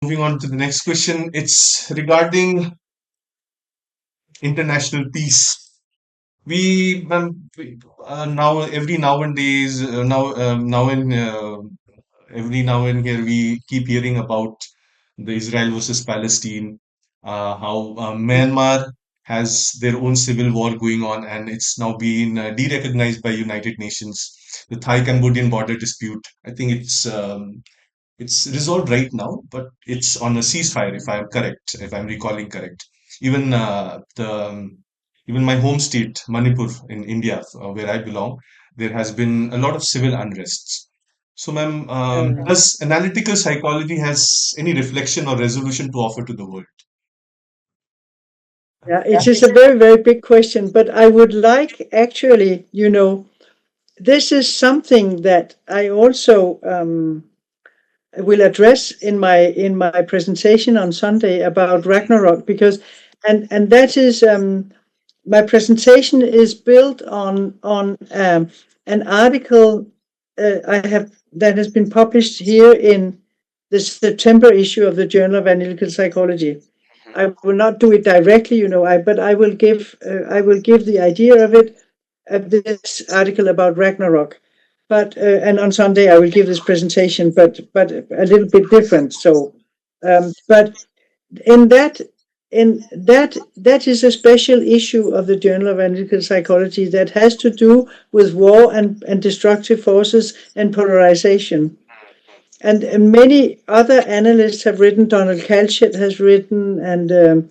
moving on to the next question. It's regarding international peace. Now every nowadays now now in every now and here we keep hearing about the Israel versus Palestine, how Myanmar has their own civil war going on, and it's now been de-recognized by United Nations. The Thai-Cambodian border dispute, I think it's resolved right now, but it's on a ceasefire, if I'm correct, if I'm recalling correct. Even even my home state, Manipur in India, where I belong, there has been a lot of civil unrests. So, ma'am, Uh, does analytical psychology has any reflection or resolution to offer to the world? yeah, it is a very, very big question, but I would like actually, this is something that I also will address in my presentation on Sunday about Ragnarok, because and that is my presentation is built on an article I have that has been published here in the September issue of the Journal of Analytical Psychology. I will not do it directly, but I will give the idea of it, of this article about Ragnarok. But and on Sunday I will give this presentation, but a little bit different. So, but in that is a special issue of the Journal of Analytical Psychology that has to do with war and destructive forces and polarization. And many other analysts have written. Donald Kalchet has written, and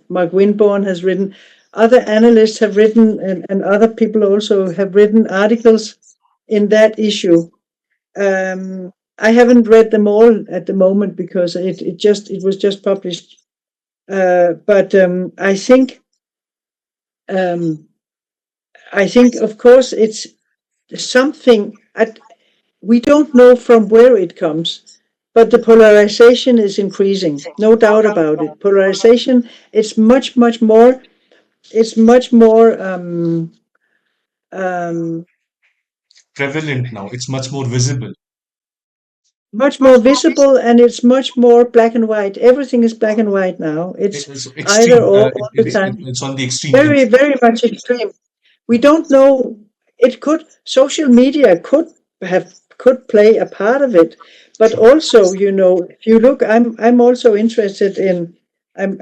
Mark Winborn has written. Other analysts have written, and other people also have written articles in that issue. I haven't read them all at the moment because it was just published. But um, I think of course it's something we don't know from where it comes, but the polarization is increasing, no doubt about it. Polarization, it's um, Prevalent now. It's much more visible. much more visible, and it's much more black and white. Everything is black and white now. It's It's either extreme. or all the time. It's on the extreme end. Very, very much extreme. We don't know. Social media could play a part of it, but True. also, if you look, I'm also interested in,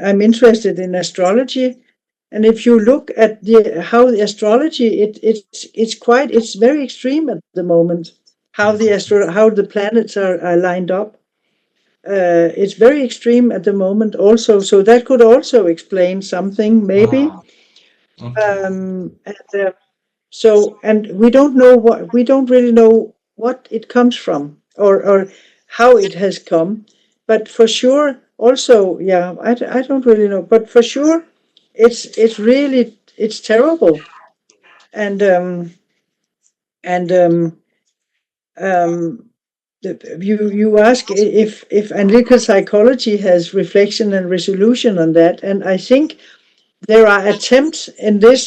I'm interested in astrology. And if you look at how the astrology, it's very extreme at the moment. How the planets are lined up. It's very extreme at the moment also, so that could also explain something maybe. Ah, okay. And and we don't really know what it comes from, or how it has come, but for sure also, yeah, I don't really know, but for sure it's really, it's terrible. And um and um you ask if analytical psychology has reflection and resolution on that, and I think there are attempts in this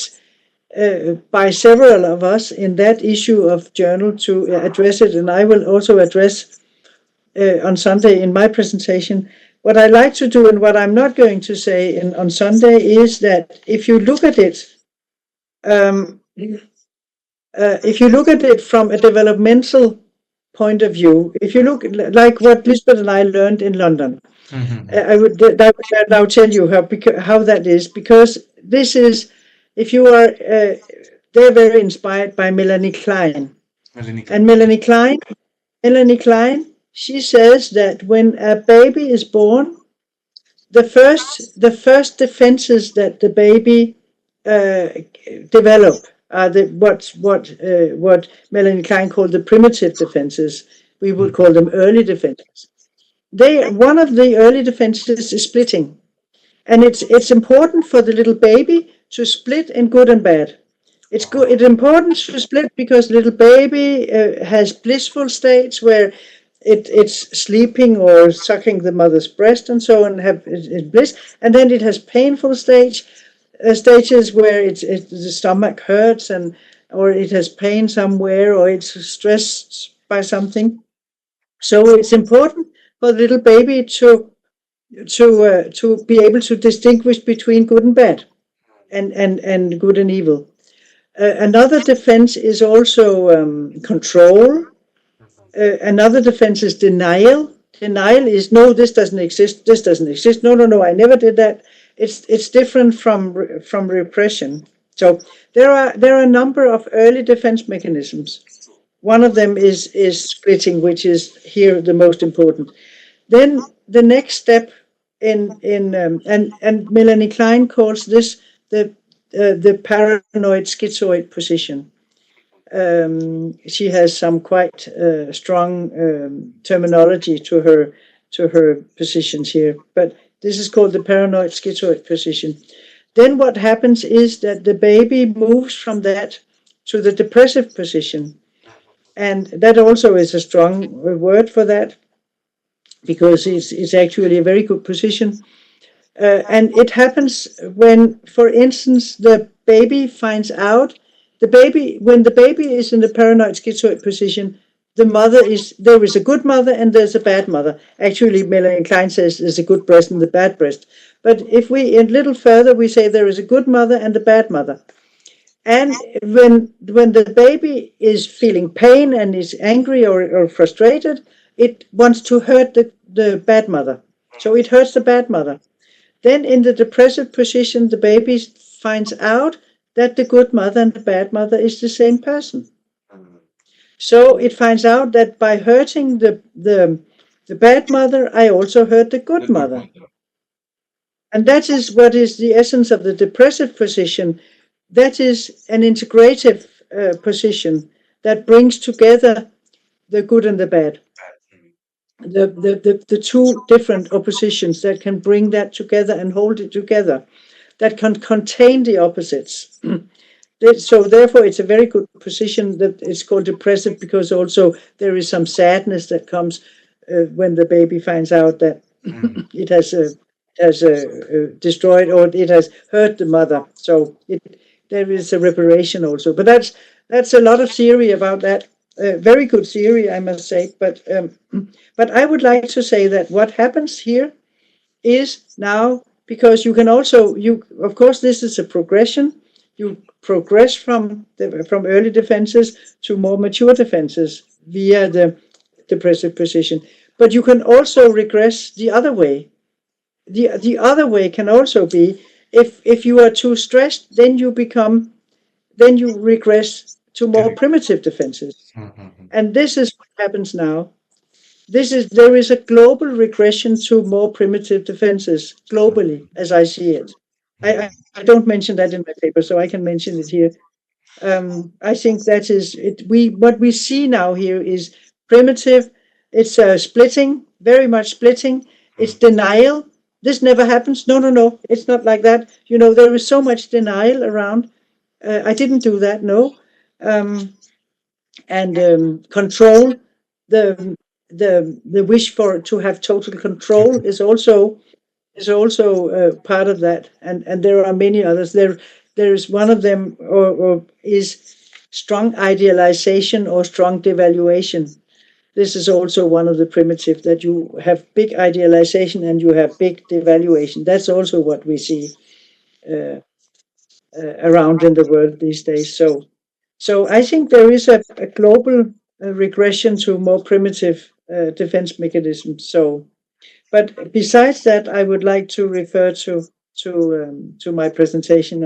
by several of us in that issue of journal to address it, and I will also address on Sunday in my presentation. What I like to do and what I'm not going to say on Sunday is that um, if you look at it from a developmental point of view, if you look like what Lisbeth and I learned in London, Mhm. I would now tell you how that is, because this is, if you are, they're very inspired by Melanie Klein. Analytical. And Melanie Klein, she says that when a baby is born, the first defenses that the baby uh, develop are what Melanie Klein called the primitive defenses. We would call them early defenses. One of the early defenses is splitting, and it's important for the little baby to split in good and bad. It's good. It's important to split because little baby has blissful states where it's sleeping or sucking the mother's breast and so on, have it bliss, and then it has painful stages where the stomach hurts, and or it has pain somewhere, or it's stressed by something. So it's important for the little baby to be able to distinguish between good and bad, and good and evil. Another defense is also control. Another defense is denial. Denial is no, this doesn't exist. This doesn't exist. No, no, no. I never did that. It's different from repression. So there are a number of early defense mechanisms. One of them is splitting, which is here the most important. Then the next step and Melanie Klein calls this the paranoid schizoid position. She has some quite strong terminology to her positions here, but this is called the paranoid schizoid position. Then what happens is that the baby moves from that to the depressive position, and that also is a strong word for that because it's actually a very good position. And it happens when, for instance, when the baby is in the paranoid schizoid position, there is a good mother and there's a bad mother. Actually, Melanie Klein says there's a good breast and the bad breast. But if we a little further, we say there is a good mother and a bad mother. And when the baby is feeling pain and is angry or frustrated, it wants to hurt the bad mother. So it hurts the bad mother. Then in the depressive position, the baby finds out that the good mother and the bad mother is the same person. So it finds out that by hurting the bad mother, I also hurt the The good good mother. mother. And that is what is the essence of the depressive position. That is an integrative position that brings together the good and the bad. The two different oppositions that can bring that together and hold it together, that can contain the opposites. So therefore, it's a very good position that it's called depressive because also there is some sadness that comes when the baby finds out that Mm. it has destroyed or it has hurt the mother. So there is a reparation also. But that's a lot of theory about that. Very good theory, I must say. But I would like to say that what happens here is now, because you can also you of course this is a progression. You progress from early defenses to more mature defenses via the depressive position, but you can also regress the other way. The other way can also be, if you are too stressed, then you regress to more Correct. primitive defenses. Mhm. And this is what happens now. There is a global regression to more primitive defenses globally, as I see it. I don't mention that in my paper, so I can mention it here. I think that is it. What we see now here is primitive. It's splitting, very much splitting. It's denial. This never happens. No, no, no. It's not like that. There is so much denial around. I didn't do that. No, um, and control. The wish for to have total control is also part of that, and there are many others. There is one of them, or is strong idealization or strong devaluation. This is also one of the primitive, that you have big idealization and you have big devaluation. That's also what we see uh, around in the world these days. So I think there is a global regression to more primitive defense mechanisms. But besides that, I would like to refer to my presentation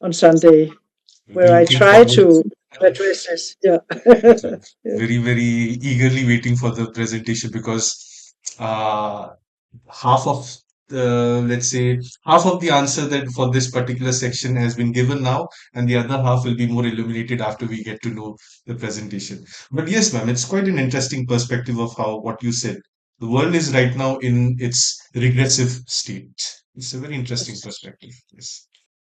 on Sunday, where I Looking try forward. to address this. Yeah. Yeah. Very, very eagerly waiting for the presentation because uh, half of let's say, half of the answer that for this particular section has been given now, and the other half will be more illuminated after we get to know the presentation. But yes, ma'am, it's quite an interesting perspective of how what you said. The world is right now in its regressive state. It's a very interesting perspective. Yes.